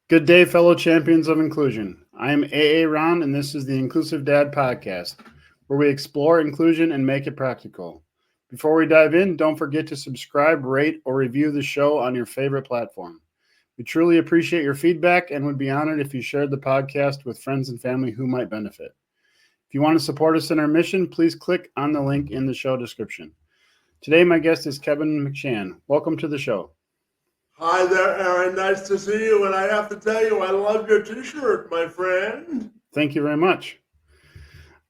Good day, fellow champions of inclusion. I am AA Ron, and this is the Inclusive Dad Podcast, where we explore inclusion and make it practical. Before we dive in, don't forget to subscribe, rate, or review the show on your favorite platform. We truly appreciate your feedback and would be honored if you shared the podcast with friends and family who might benefit. If you want to support us in our mission, please click on the link in the show description. Today, my guest is Kevin McShan. Welcome to the show. Hi there, Aaron. Nice to see you. And I have to tell you, I love your t-shirt, my friend. Thank you very much.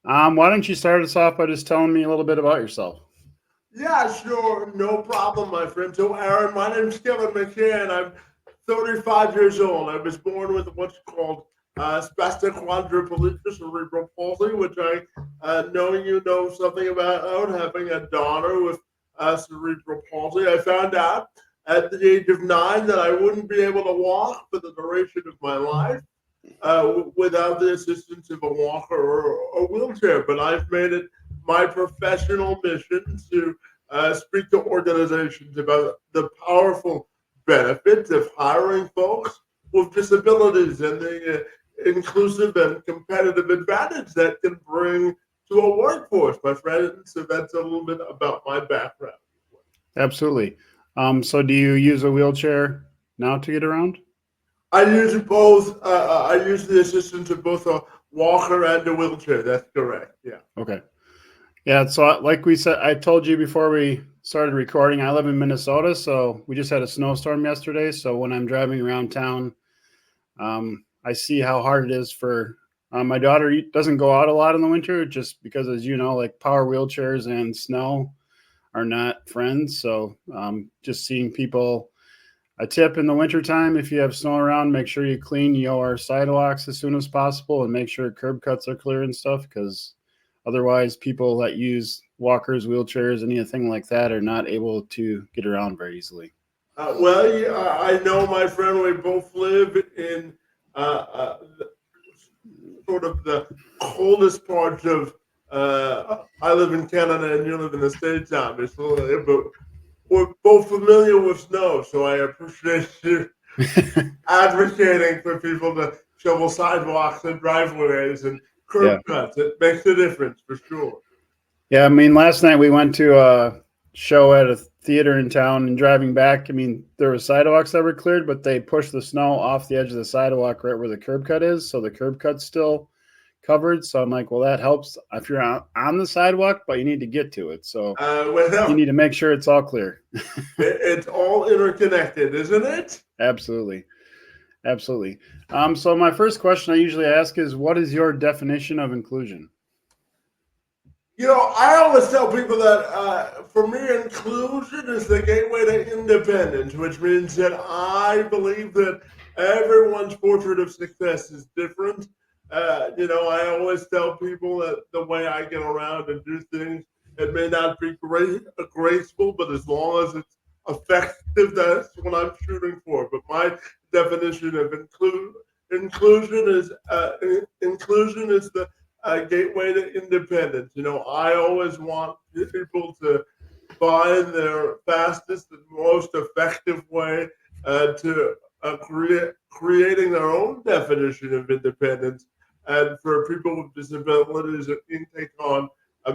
Why don't you start us off by just telling me a little bit about yourself? Yeah, sure. No problem, my friend. So, Aaron, my name's Kevin McShan. I'm 35 years old. I was born with what's called spastic quadriplegia, cerebral palsy, which I know you know something about having a daughter with cerebral palsy. I found out at the age of 9 that I wouldn't be able to walk for the duration of my life without the assistance of a walker or a wheelchair. But I've made it my professional mission to speak to organizations about the powerful benefits of hiring folks with disabilities and the inclusive and competitive advantage that can bring to a workforce, my friend. So that's a little bit about my background. Absolutely. So do you use a wheelchair now to get around? I use both. I use the assistance of both a walker and a wheelchair. That's correct. Yeah. Okay. Yeah. So like we said, I told you before we started recording, I live in Minnesota. So we just had a snowstorm yesterday. So when I'm driving around town, I see how hard it is for my daughter. Doesn't go out a lot in the winter just because, as you know, like power wheelchairs and snow are not friends. So just seeing people, a tip in the wintertime, if you have snow around, make sure you clean your sidewalks as soon as possible and make sure curb cuts are clear and stuff, because otherwise people that use walkers, wheelchairs, anything like that are not able to get around very easily. I know, my friend, we both live in sort of the coldest part of I live in Canada and you live in the States, obviously, but we're both familiar with snow, so I appreciate you advocating for people to shovel sidewalks and driveways and curb cuts. It makes a difference for sure. Yeah, I mean, last night we went to a show at a theater in town, and driving back, I mean, there were sidewalks that were cleared, but they pushed the snow off the edge of the sidewalk right where the curb cut is, so the curb cut's still covered. So I'm like, well, that helps if you're on the sidewalk, but you need to get to it. So you need to make sure it's all clear. It's all interconnected, isn't it? Absolutely. Absolutely. So my first question I usually ask is, what is your definition of inclusion? You know, I always tell people that for me, inclusion is the gateway to independence, which means that I believe that everyone's portrait of success is different. I always tell people that the way I get around and do things, it may not be graceful, but as long as it's effective, that's what I'm shooting for. But my definition of inclusion is the gateway to independence. You know, I always want people to find their fastest and most effective way to creating their own definition of independence. And for people with disabilities, it can take on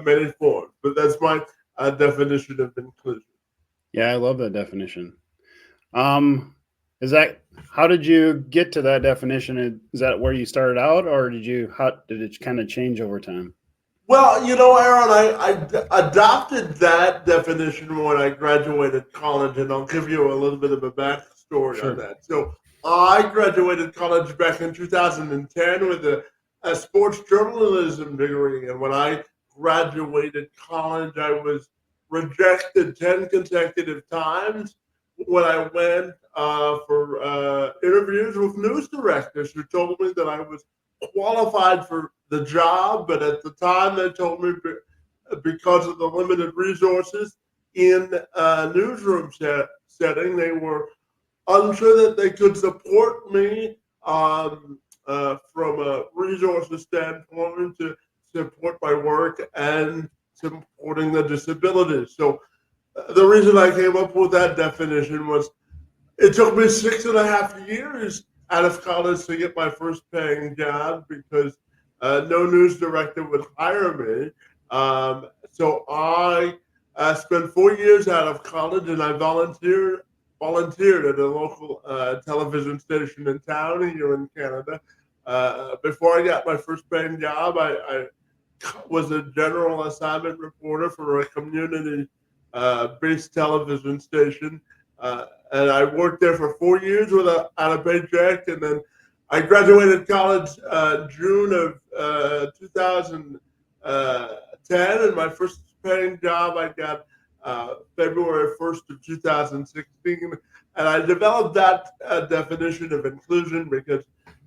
many forms. But that's my definition of inclusion. Yeah, I love that definition. How did you get to that definition? Is that where you started out, or did it kind of change over time? Well, you know, Aaron, I adopted that definition when I graduated college, and I'll give you a little bit of a backstory on that. So I graduated college back in 2010 with a sports journalism degree, and when I graduated college, I was rejected 10 consecutive times when I went for interviews with news directors who told me that I was qualified for the job, but at the time they told me because of the limited resources in a newsroom setting, they were unsure that they could support me from a resources standpoint to support my work and supporting the disabilities. So the reason I came up with that definition was it took me 6.5 years out of college to get my first paying job because no news director would hire me. So I spent 4 years out of college, and I volunteered at a local television station in town here in Canada. Before I got my first paying job, I was a general assignment reporter for a community based television station. And I worked there for 4 years without a paycheck. And then I graduated college June of 2010. And my first paying job I got February 1st of 2016. And I developed that definition of inclusion because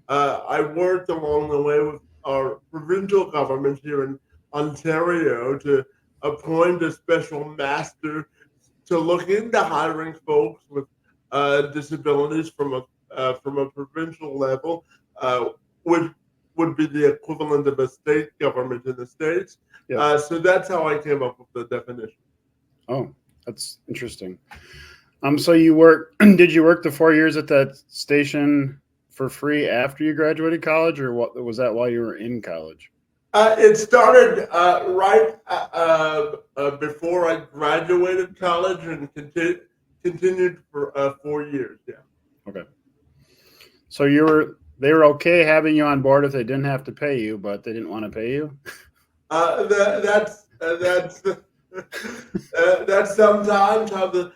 I worked along the way with our provincial government here in Ontario to appoint a special master to look into hiring folks with disabilities from a provincial level, which would be the equivalent of a state government in the states. Yeah. So that's how I came up with the definition. Oh, that's interesting. So you work? Did you work the 4 years at that station for free after you graduated college, or what was that while you were in college? It started right before I graduated college and continued for 4 years. Yeah. Okay. So they were okay having you on board if they didn't have to pay you, but they didn't want to pay you. That's sometimes how the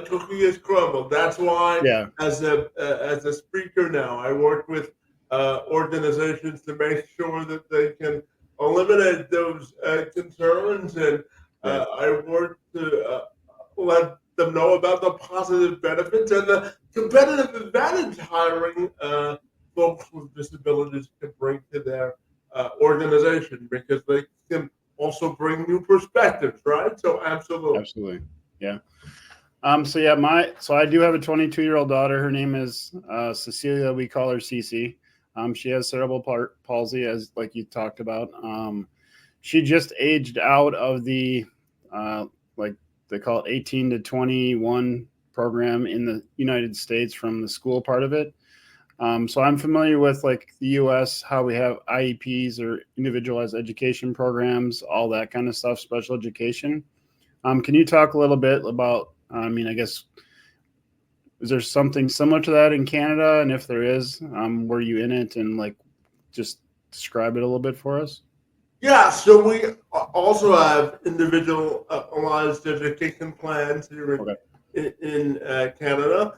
cookie is crumbled. That's why, Yeah. as a speaker now, I work with organizations to make sure that they can eliminate those concerns, and Right. I work to let them know about the positive benefits and the competitive advantage hiring folks with disabilities can bring to their organization because they can also bring new perspectives, right? So absolutely. Absolutely. Yeah. So I do have a 22-year-old daughter. Her name is Cecilia. We call her Cece. She has cerebral palsy, as like you talked about. She just aged out of the like they call it 18 to 21 program in the United States from the school part of it. So I'm familiar with like the U.S., how we have IEPs or individualized education programs, all that kind of stuff, special education. Can you talk a little bit about? I mean, I guess is there something similar to that in Canada? And if there is, were you in it? And like, just describe it a little bit for us. Yeah, so we also have individualized education plans here Okay. in Canada.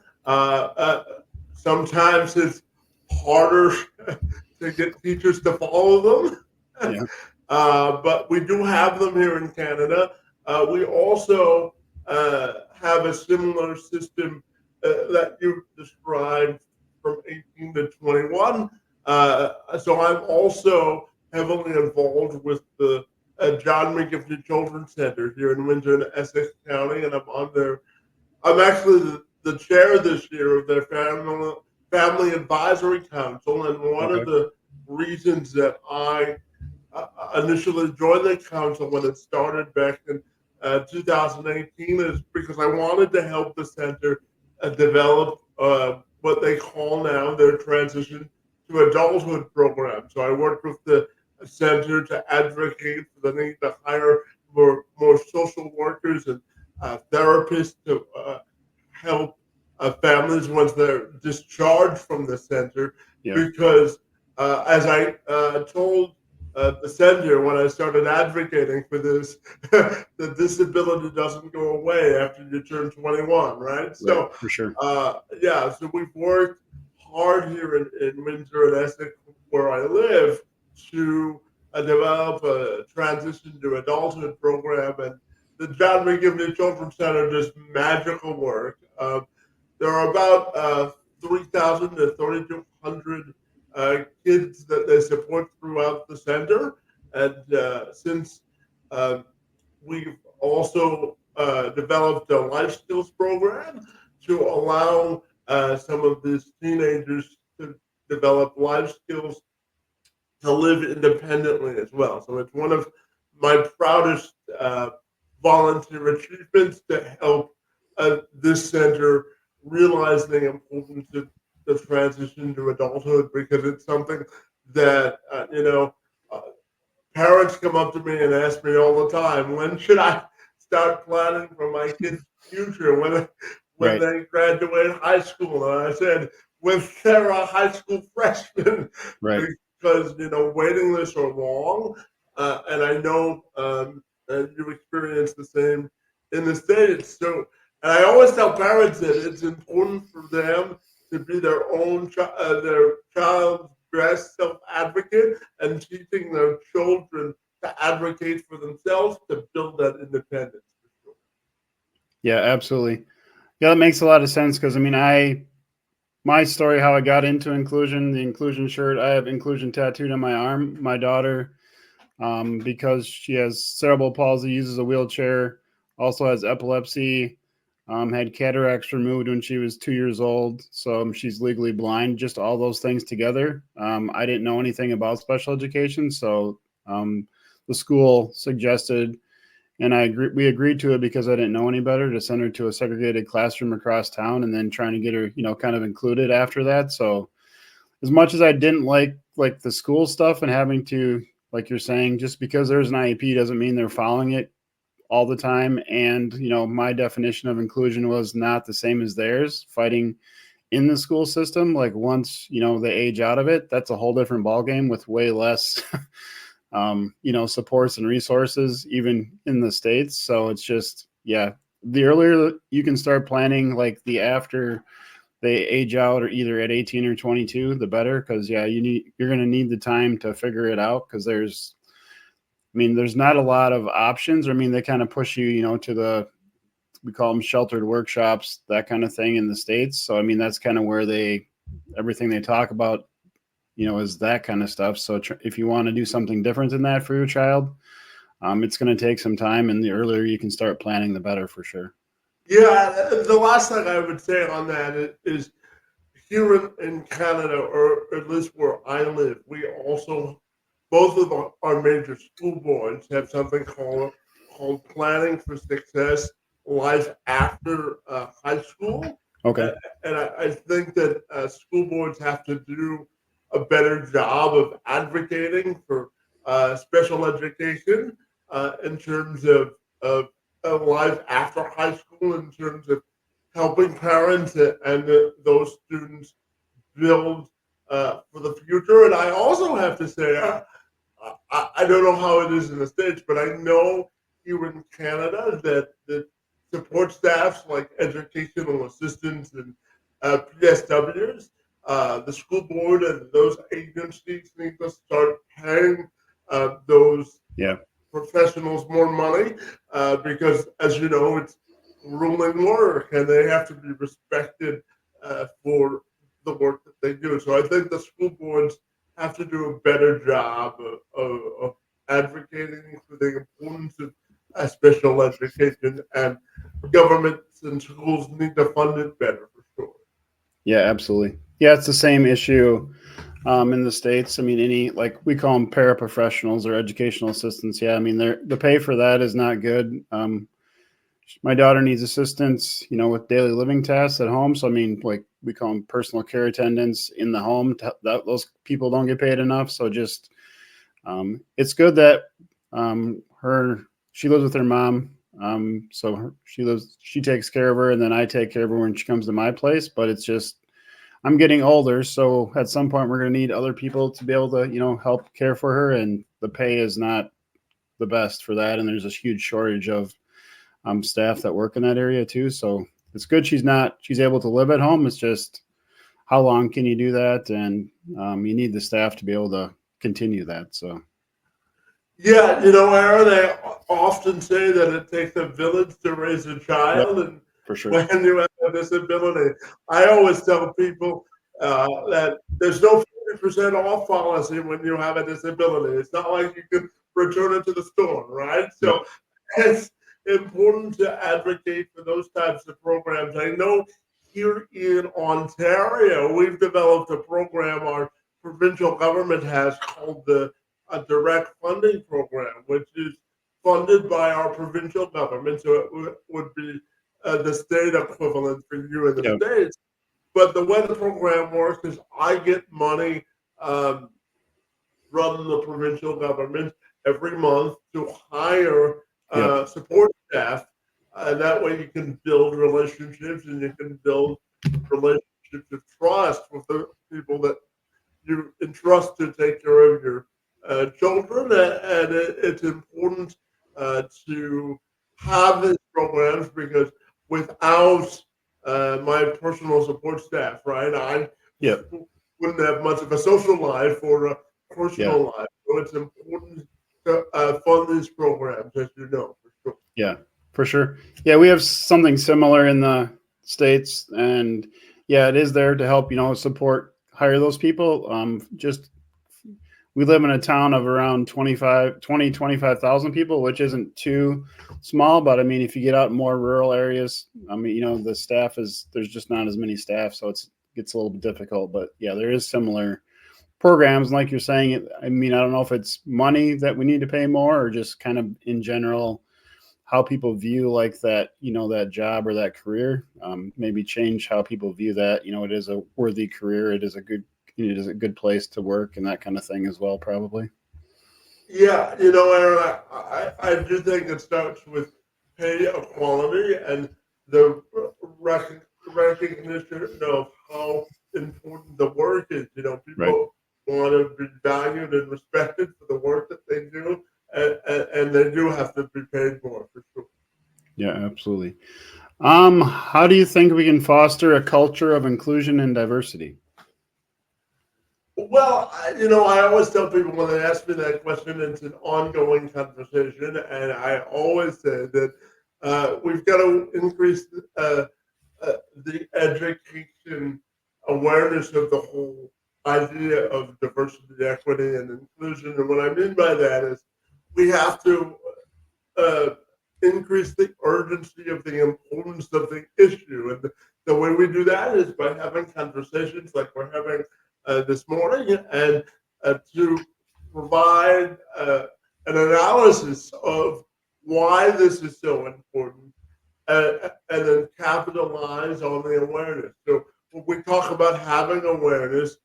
Sometimes it's harder to get teachers to follow them, Yeah. but we do have them here in Canada. We also have a similar system that you described from 18 to 21. So I'm also heavily involved with the John McGiffey Children's Center here in Windsor and Essex County, and I'm on there. I'm actually the chair this year of their family advisory council, and one Okay. of the reasons that I initially joined the council when it started back in 2018 is because I wanted to help the center develop what they call now their transition to adulthood program. So I worked with the center to advocate for the need to hire more social workers and therapists to help families once they're discharged from the center. Yeah. Because as I told the center when I started advocating for this, the disability doesn't go away after you turn 21, right? Right. So, For sure. yeah, so we've worked hard here in Windsor and Essex, where I live, to develop a transition to adulthood program. And the John McGiffey Children's Center does magical work. There are about 3,000 to 3,200 kids that they support throughout the center. And since we've also developed a life skills program to allow some of these teenagers to develop life skills to live independently as well. So it's one of my proudest volunteer achievements to help this center realize the importance of the transition to adulthood, because it's something that uh, parents come up to me and ask me all the time, when should I start planning for my kids' future when Right. they graduate high school? And I said, when they're a high school freshman, Right. because waiting lists are long, and I know you experience the same in the States. So, and I always tell parents that it's important for them to be their child's best self advocate, and teaching their children to advocate for themselves to build that independence. For sure. Yeah, absolutely. Yeah, that makes a lot of sense because I mean, my story, how I got into inclusion, the inclusion shirt, I have inclusion tattooed on my arm. My daughter, because she has cerebral palsy, uses a wheelchair, also has epilepsy, had cataracts removed when she was 2 years old. So she's legally blind, just all those things together. I didn't know anything about special education. So um, the school suggested, and we agreed to it because I didn't know any better, to send her to a segregated classroom across town and then trying to get her, kind of included after that. So as much as I didn't like the school stuff and having to, like you're saying, just because there's an IEP doesn't mean they're following it all the time. And my definition of inclusion was not the same as theirs. Fighting in the school system, like once they age out of it, that's a whole different ballgame with way less, supports and resources, even in the States. So it's just, yeah, the earlier you can start planning, like the after they age out, or either at 18 or 22, the better, because yeah, you're going to need the time to figure it out, because there's not a lot of options. I mean, they kind of push you, to we call them sheltered workshops, that kind of thing in the States. So I mean, that's kind of where everything they talk about, is that kind of stuff. So if you want to do something different than that for your child, it's going to take some time, and the earlier you can start planning, the better, for sure. Yeah, the last thing I would say on that is here in Canada, or at least where I live, we also, both of our major school boards have something called Planning for Success Life After High School. Okay. Uh, and I think that school boards have to do a better job of advocating for special education in terms of life after high school, in terms of helping parents and those students build for the future. And I also have to say, I don't know how it is in the States, but I know here in Canada that support staffs like educational assistants and PSWs, the school board and those agencies need to start paying those Yeah. professionals more money, because, as you know, it's ruling work and they have to be respected for the work that they do. So I think the school boards have to do a better job of advocating for the importance of special education, and governments and schools need to fund it better, for sure. Yeah, absolutely. Yeah, it's the same issue in the States. I mean, like we call them paraprofessionals or educational assistants. Yeah, I mean, the pay for that is not good. My daughter needs assistance, with daily living tasks at home. So I mean, like we call them personal care attendants in the home. Those people don't get paid enough. So just it's good that she lives with her mom. She takes care of her, and then I take care of her when she comes to my place. But it's just I'm getting older, so at some point we're going to need other people to be able to, help care for her, and the pay is not the best for that. And there's this huge shortage of staff that work in that area too. So it's good she's able to live at home. It's just how long can you do that, and you need the staff to be able to continue that. So Yeah, Aaron, they often say that it takes a village to raise a yep, child, and for sure. when you have a disability, I always tell people that there's no 50% off policy when you have a disability. It's not like you can return it to the store, right? Yep. So it's important to advocate for those types of programs. I know here in Ontario, we've developed a program our provincial government has called a direct funding program, which is funded by our provincial government. So it would be the state equivalent for you in the Yep. States. but the way the program works is I get money um, from the provincial government every month to hire Yep. support staff. And that way you can build relationships and you can build relationships of trust with the people that you entrust to take care of your children. And it's important to have these programs because without my personal support staff, right, I Yep. wouldn't have much of a social life or a Yeah. personal life. So it's important to fund these programs, as you know, for sure. Yeah, for sure. Yeah, we have something similar in the States, and yeah, it is there to help, support, hire those people. Just we live in a town of around 25,000 people, which isn't too small, but I mean, if you get out in more rural areas, I mean, the staff there's just not as many staff, so gets a little bit difficult, but yeah, there is similar programs. And like you're saying, I mean, I don't know if it's money that we need to pay more or just kind of in general how people view like that, that job or that career. Maybe change how people view that. It is a worthy career. It is a good place to work and that kind of thing as well, probably. Yeah, Aaron, I do think it starts with pay equality and the recognition of how important the work is. Right. People want to be valued and respected for the work that they do, and they do have to be paid more for sure. Yeah, absolutely. How do you think we can foster a culture of inclusion and diversity? Well, I always tell people when they ask me that question, it's an ongoing conversation, and I always say that we've got to increase the education awareness of the whole idea of diversity, equity, and inclusion. And what I mean by that is we have to uh, increase the urgency of the importance of the issue. And the way we do that is by having conversations like we're having this morning and to provide an analysis of why this is so important and then capitalize on the awareness. So when we talk about having awareness,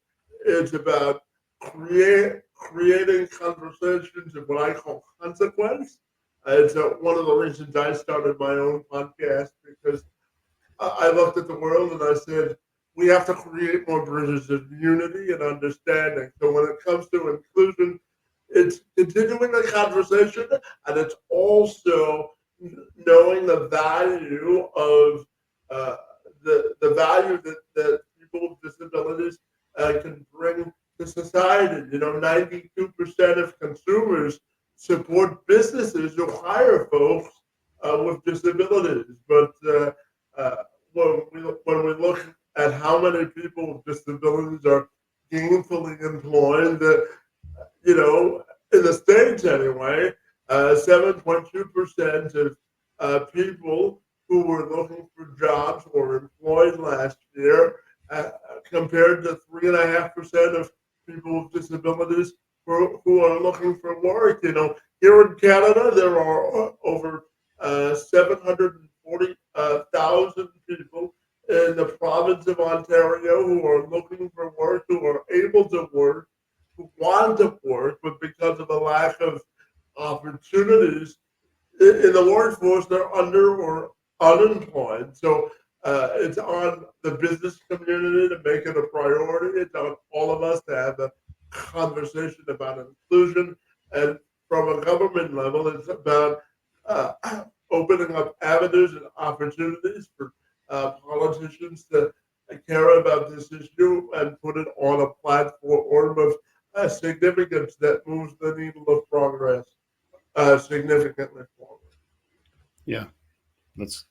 it's about creating conversations of what I call consequence. It's one of the reasons I started my own podcast because I looked at the world and I said, we have to create more bridges of unity and understanding. So when it comes to inclusion, it's continuing the conversation and it's also knowing the value of uh, the value that people with disabilities can bring to society. 92% of consumers support businesses who hire folks with disabilities, but uh, when we look at how many people with disabilities are gainfully employed, in the States anyway, 7.2% of people who were looking for jobs were employed last year, compared to 3.5% of people with disabilities who are looking for work. Here in Canada, there are over 740,000 people in the province of Ontario who are looking for work, who are able to work, who want to work, but because of a lack of opportunities in the workforce, they're under or unemployed. So it's on the business community to make it a priority. It's on all of us to have a conversation about inclusion. And from a government level, it's about uh, opening up avenues and opportunities for politicians to care about this issue and put it on a platform of significance that moves the needle of progress significantly forward. Yeah, that's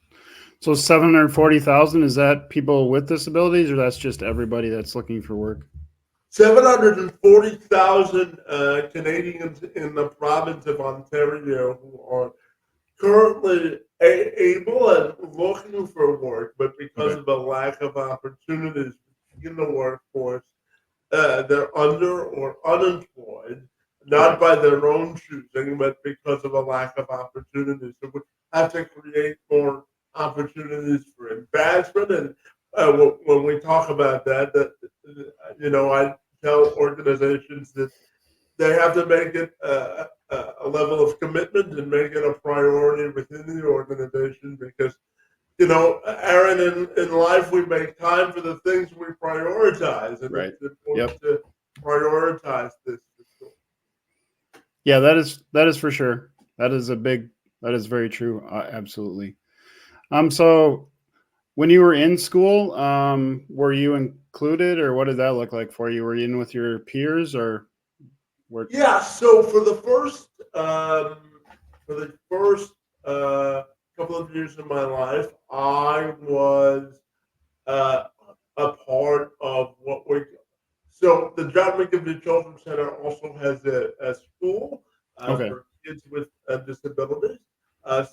so 740,000. Is that people with disabilities, or that's just everybody that's looking for work? 740,000 Canadians in the province of Ontario who are currently able and looking for work, but because Okay. of a lack of opportunities in the workforce, they're under or unemployed, Okay. not by their own choosing, but because of a lack of opportunities. So we have to create more opportunities for advancement and when we talk about that, I tell organizations that they have to make it a level of commitment and make it a priority within the organization because, Aaron, in life we make time for the things we prioritize, and Right. it's important Yep. to prioritize this. Yeah, that is for sure. That is very true. Absolutely. So when you were in school, were you included, or what did that look like for you? Were you in with your peers, or were? Yeah, so for the first couple of years of my life, I was uh, a part of what we. So the John McGivney Children's Center also has a school Okay. for kids with disabilities.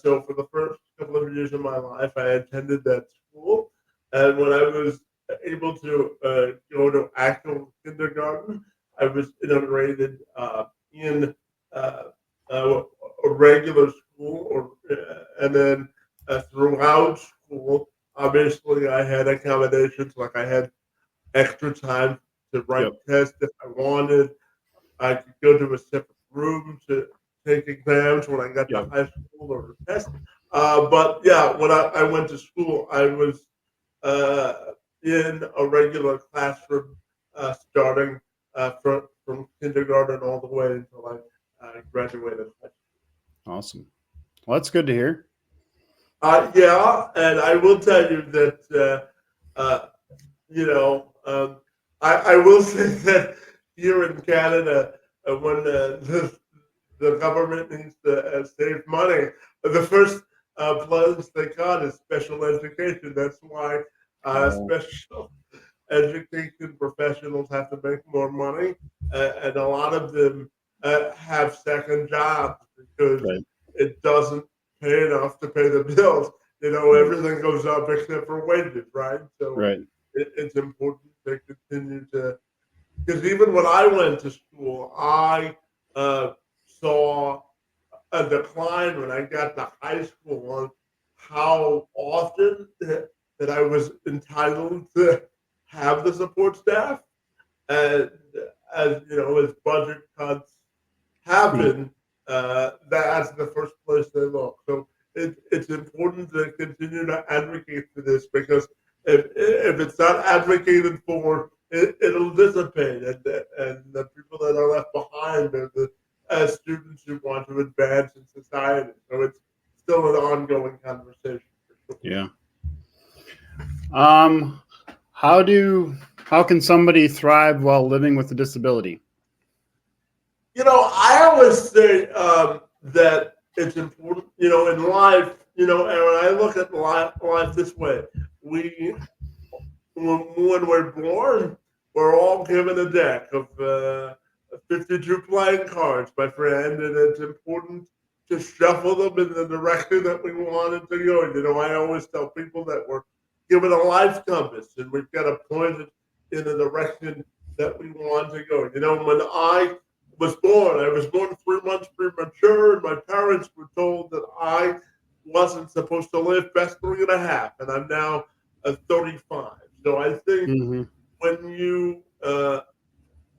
So for the first couple of years of my life, I attended that school, and when I was able to go to actual kindergarten, I was integrated in uh, uh, a regular school, and then throughout school, obviously I had accommodations, like I had extra time to write Yep. tests if I wanted. I could go to a separate room to take exams when I got to Yep. high school or test. But yeah, when I went to school, I was uh, in a regular classroom starting from kindergarten all the way until I graduated high Awesome. Well, that's good to hear. Yeah, and I will tell you that you know, I will say that here in Canada, when the government needs to save money, the first place they cut is special education. That's why Oh, special education professionals have to make more money, and a lot of them have second jobs because right. it doesn't pay enough to pay the bills. Right. Everything goes up except for wages, right? So Right. it's important to continue to, because even when I went to school, I saw a decline when I got to high school on how often that I was entitled to have the support staff, and as budget cuts Right. happen, that's the first place they look. So it's important to continue to advocate for this because if it's not advocated for, it'll dissipate, and the people that are left behind are the students who want to advance in society. So it's still an ongoing conversation. For sure. Yeah. Um, how can somebody thrive while living with a disability? I always say that it's important, in life, Aaron, I look at life this way. We, when we're born, we're all given a deck of 52 playing cards, my friend, and it's important to shuffle them in the direction that we want it to go. I always tell people that we're given a life compass and we've got to point it in the direction that we want to go. When I was born 3 months premature, and my parents were told that I wasn't supposed to live past 3.5, and I'm now 35. So I think Hmm. when you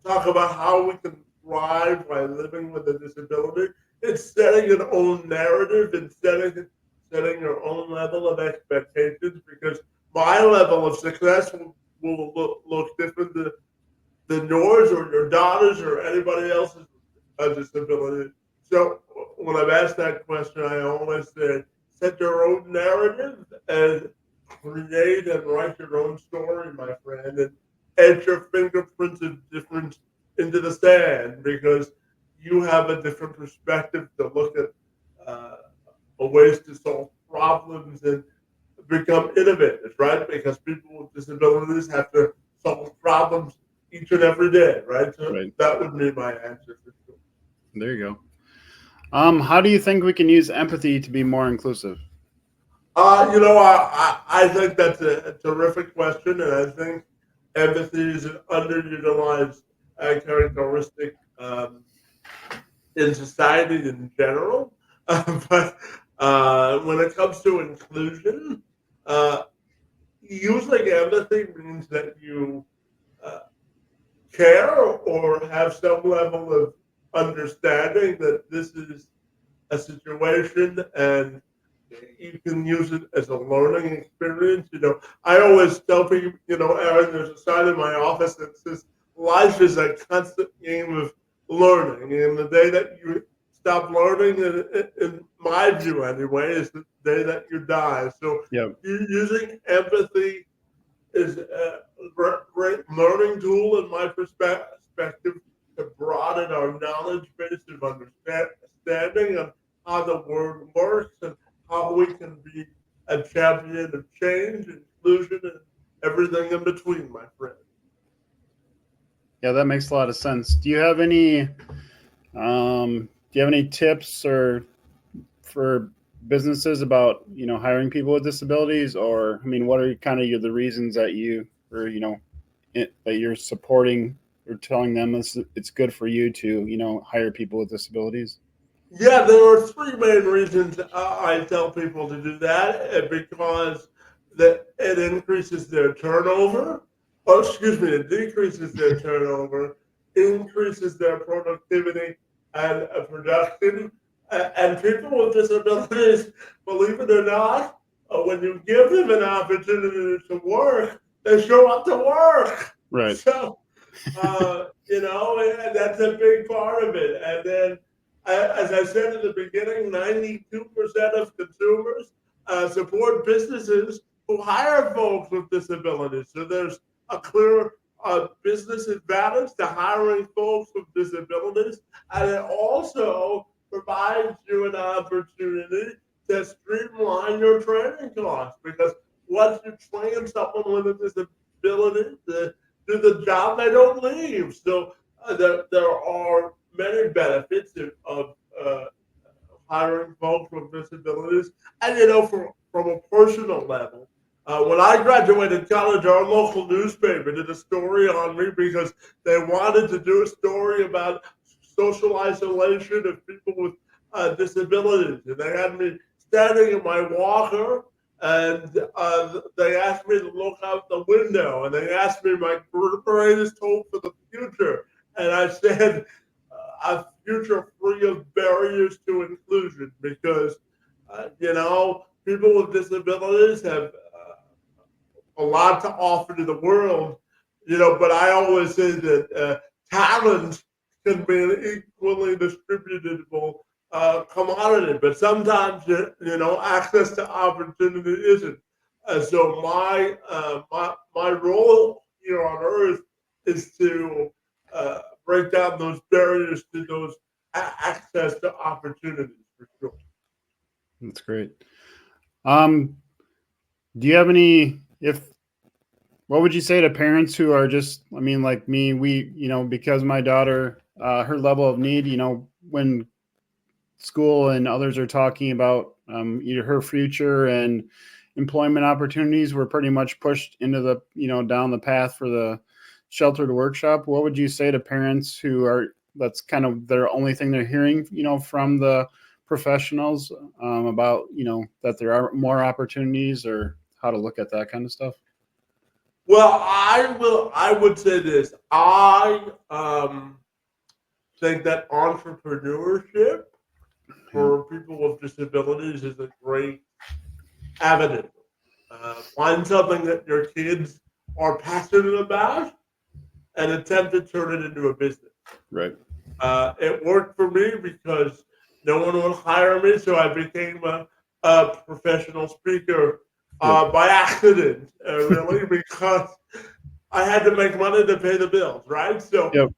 talk about how we can thrive by living with a disability, it's setting your own narrative and setting your own level of expectations because my level of success will look different than yours or your daughter's or anybody else's disability. So when I've asked that question, I always say, set your own narrative and create and write your own story, my friend, and etch your fingerprints of difference into the sand because you have a different perspective to look at ways to solve problems and become innovators, right? Because people with disabilities have to solve problems each and every day, right? So Right. that would be my answer for sure. There you go. How do you think we can use empathy to be more inclusive? I think that's a terrific question, and I think empathy is an underutilized characteristic in society in general. But when it comes to inclusion, uh, using empathy means that you uh, care or have some level of understanding that this is a situation and you can use it as a learning experience. I always tell people, Aaron, there's a sign in my office that says life is a constant game of learning. And the day that you stop learning, in my view anyway, is the day that you die. So Yeah. using empathy is a great learning tool in my perspective to broaden our knowledge base of understanding on how the world works and how we can be a champion of change, inclusion, and everything in between, my friend. Yeah, that makes a lot of sense. Do you have any tips or for businesses about hiring people with disabilities, or I mean, what are kind of the reasons that you or that you're supporting or telling them it's good for you to hire people with disabilities? Yeah, there are three main reasons I tell people to do that. Because it increases their turnover. Oh, excuse me, it decreases their turnover, increases their productivity and production. And people with disabilities, believe it or not, when you give them an opportunity to work, they show up to work. Right. So and that's a big part of it. And then, as I said in the beginning, 92% of consumers support businesses who hire folks with disabilities. So there's a clear business advantage to hiring folks with disabilities. And it also provides you an opportunity to streamline your training costs, because once you train someone with a disability, do the job, they don't leave. So there are many benefits of hiring folks with disabilities. And, from a personal level, when I graduated college, our local newspaper did a story on me because they wanted to do a story about social isolation of people with disabilities. And they had me standing in my walker, and they asked me to look out the window, and they asked me my greatest hope for the future. And I said, a future free of barriers to inclusion, because, people with disabilities have a lot to offer to the world, but I always say that talent can be an equally distributable commodity, but sometimes, access to opportunity isn't. So my role here on Earth is to break down those barriers to those access to opportunities, for sure. That's great. Um, do you have any if what would you say to parents who are just, I mean, like me, we, because my daughter, her level of need, when school and others are talking about either her future and employment opportunities, we're pretty much pushed into the, down the path for the sheltered workshop. What would you say to parents who are, that's kind of their only thing they're hearing, from the professionals about, that there are more opportunities, or how to look at that kind of stuff? Well, I would say this. I think that entrepreneurship Yeah. for people with disabilities is a great avenue. Find something that your kids are passionate about and attempt to turn it into a business. Right. It worked for me because no one would hire me, so I became a professional speaker Yep. by accident, really, because I had to make money to pay the bills, right? So Yep.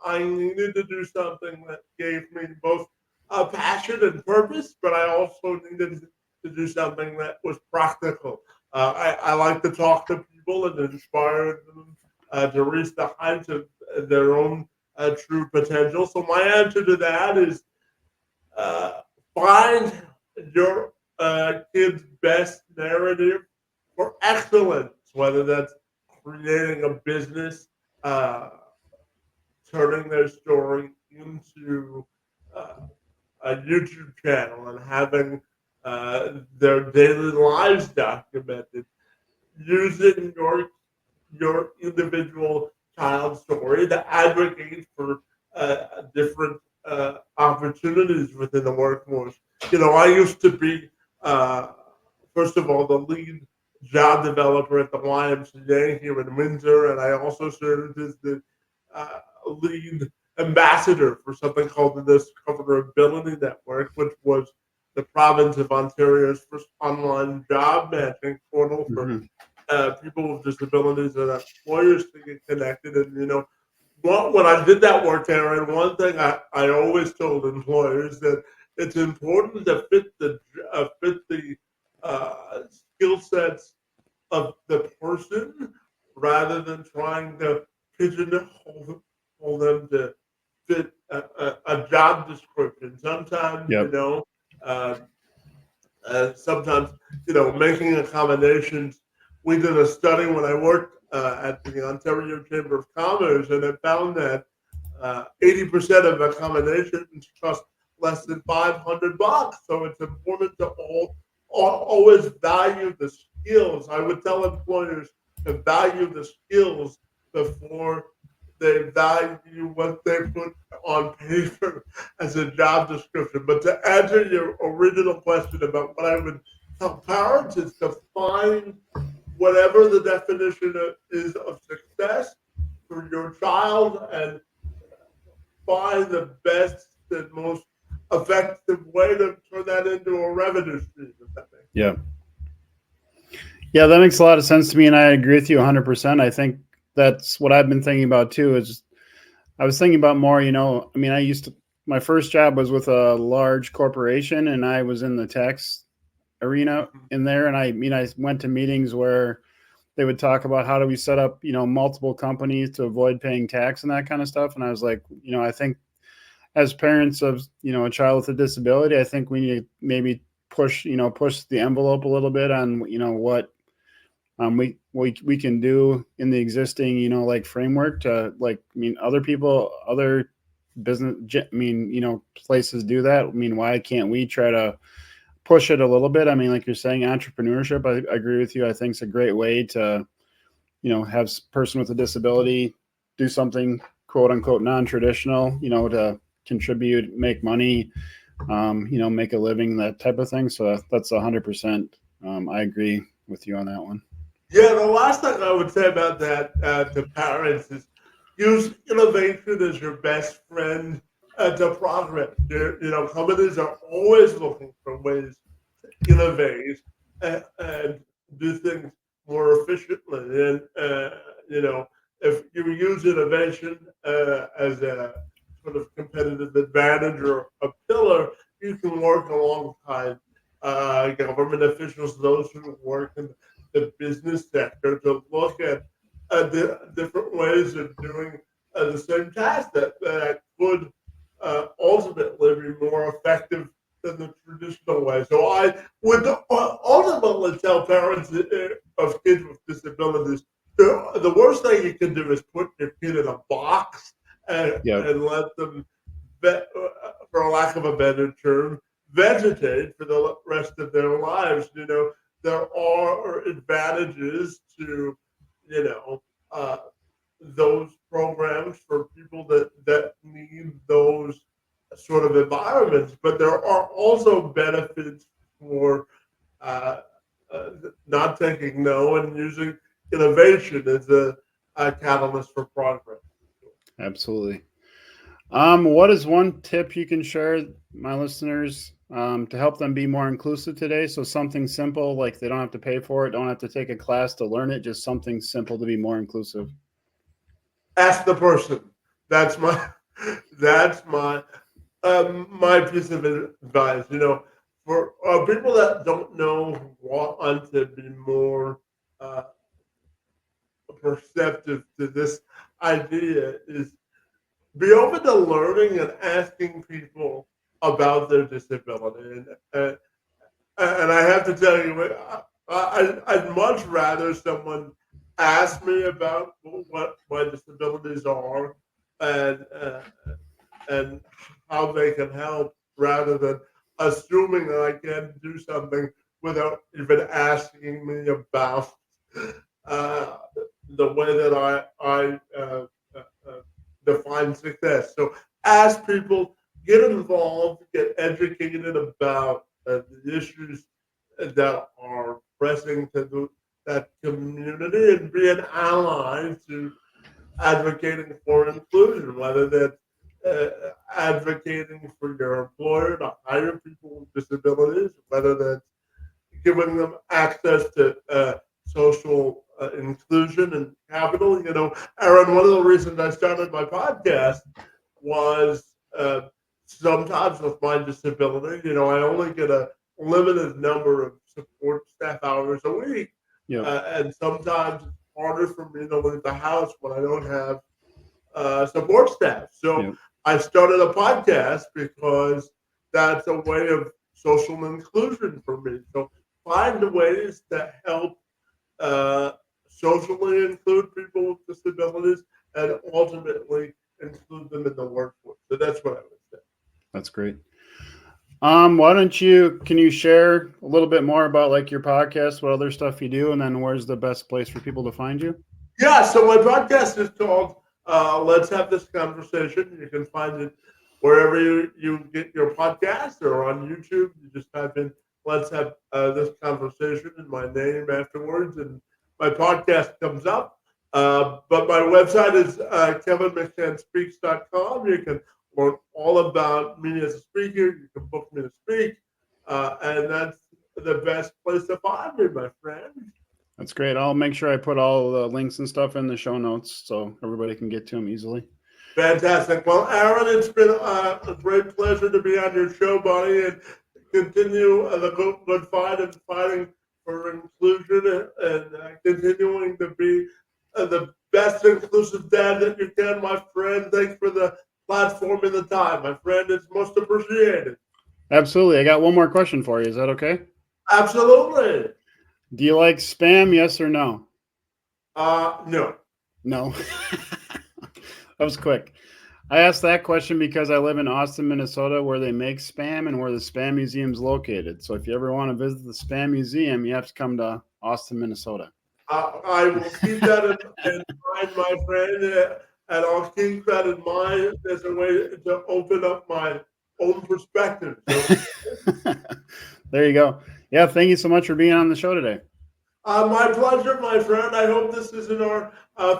I needed to do something that gave me both a passion and purpose, but I also needed to do something that was practical. I like to talk to people and inspire them to reach the heights of their own true potential. So my answer to that is uh, find your kid's best narrative for excellence, whether that's creating a business, uh, turning their story into uh, a YouTube channel, and having their daily lives documented. using your individual child story to advocate for different opportunities within the workforce. I used to be, uh, first of all, the lead job developer at the YMCA here in Windsor, and I also served as the lead ambassador for something called the Discoverability Network, which was the province of Ontario's first online job matching portal for Mm-hmm. people with disabilities and employers to get connected. And when I did that work, Aaron, one thing I always told employers that it's important to fit the skill sets of the person rather than trying to pigeonhole them to fit a job description. Sometimes, Yep. uh, sometimes, making accommodations. We did a study when I worked at the Ontario Chamber of Commerce, and it found that 80% of accommodations cost less than $500. So it's important to always value the skills. I would tell employers to value the skills before they value what they put on paper as a job description. But to answer your original question about what I would tell parents is to find whatever the definition is of success for your child and find the best and most effective way to turn that into a revenue stream, if that makes sense. Yeah. Yeah, that makes a lot of sense to me, and I agree with you 100%. I think that's what I've been thinking about too. Is I was thinking about more. I mean, my first job was with a large corporation, and I was in the tax arena Mhm. in there, and I went to meetings where they would talk about how do we set up, multiple companies to avoid paying tax and that kind of stuff. And I was like, I think as parents of, a child with a disability, I think we need to maybe push the envelope a little bit on, what we can do in the existing, like framework to like, other business, places do that. I mean, why can't we try to push it a little bit? I mean, like you're saying, entrepreneurship, I agree with you. I think it's a great way to, have person with a disability do something quote unquote non-traditional, to contribute, make money, make a living, that type of thing. So that's 100%. I agree with you on that one. Yeah, the last thing I would say about that to parents is use innovation as your best friend to progress. Companies are always looking for ways to innovate and do things more efficiently. And, if you use innovation as a sort of competitive advantage or a pillar, you can work alongside government officials, those who work in the business sector, to look at different ways of doing the same task that could ultimately be more effective than the traditional way. So I would ultimately tell parents of kids with disabilities the worst thing you can do is put your kid in a box Yep. and let them, for lack of a better term, vegetate for the rest of their lives. There are advantages to, you know, uh, those programs for people that need those sort of environments, but there are also benefits for uh, uh, not taking no and using innovation as a catalyst for progress. Absolutely. What is one tip you can share my listeners to help them be more inclusive today? So something simple, like they don't have to pay for it, don't have to take a class to learn it, just something simple to be more inclusive. Ask the person. That's my that's my piece of advice. For people that don't know, want to be more uh, perceptive to this idea, is be open to learning and asking people about their disability. And I have to tell you, I'd much rather someone ask me about what my disabilities are and and how they can help, rather than assuming that I can do something without even asking me about uh, the way that I define success. So as people get involved, get educated about the issues that are pressing to that community, and be an ally to advocating for inclusion, whether that's advocating for your employer to hire people with disabilities, whether that's giving them access to social inclusion and capital. You know, Aaron, one of the reasons I started my podcast was sometimes with my disability, you know, I only get a limited number of support staff hours a week. Yep. And sometimes it's harder for me to leave the house when I don't have support staff. So Yep. I started a podcast because that's a way of social inclusion for me. So find ways to help uh, socially include people with disabilities and ultimately include them in the workforce. So that's what I would say. That's great. Can you share a little bit more about like your podcast, what other stuff you do, and then where's the best place for people to find you? Yeah, so my podcast is called Let's Have This Conversation. You can find it wherever you get your podcast or on YouTube. You just type in Let's Have This Conversation and my name afterwards, and my podcast comes up. But my website is kevinmcshanspeaks.com. You can learn all about me as a speaker. You can book me to speak. And that's the best place to find me, my friend. That's great. I'll make sure I put all the links and stuff in the show notes so everybody can get to them easily. Fantastic. Well, Aaron, it's been a great pleasure to be on your show, buddy, and continue the good fight and fighting for inclusion and continuing to be the best inclusive dad that you can, my friend. Thanks for the platform and the time, my friend. It's most appreciated. Absolutely. I got one more question for you. Is that okay? Absolutely. Do you like spam? Yes or no? No. No. That was quick. I asked that question because I live in Austin, Minnesota, where they make spam and where the spam museum is located. So if you ever want to visit the spam museum, you have to come to Austin, Minnesota. I will keep that in mind, my friend, and I'll keep that in mind as a way to open up my own perspective. So, there you go. Yeah, thank you so much for being on the show today. my pleasure, my friend. I hope this isn't our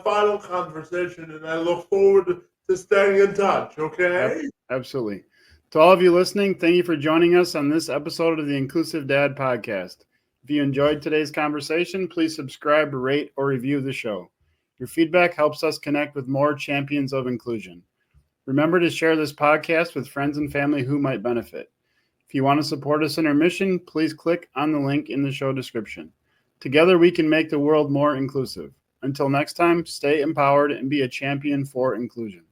final conversation, and I look forward to staying in touch, okay? Absolutely. To all of you listening, thank you for joining us on this episode of the Inclusive Dad Podcast. If you enjoyed today's conversation, please subscribe, rate, or review the show. Your feedback helps us connect with more champions of inclusion. Remember to share this podcast with friends and family who might benefit. If you want to support us in our mission, please click on the link in the show description. Together, we can make the world more inclusive. Until next time, stay empowered and be a champion for inclusion.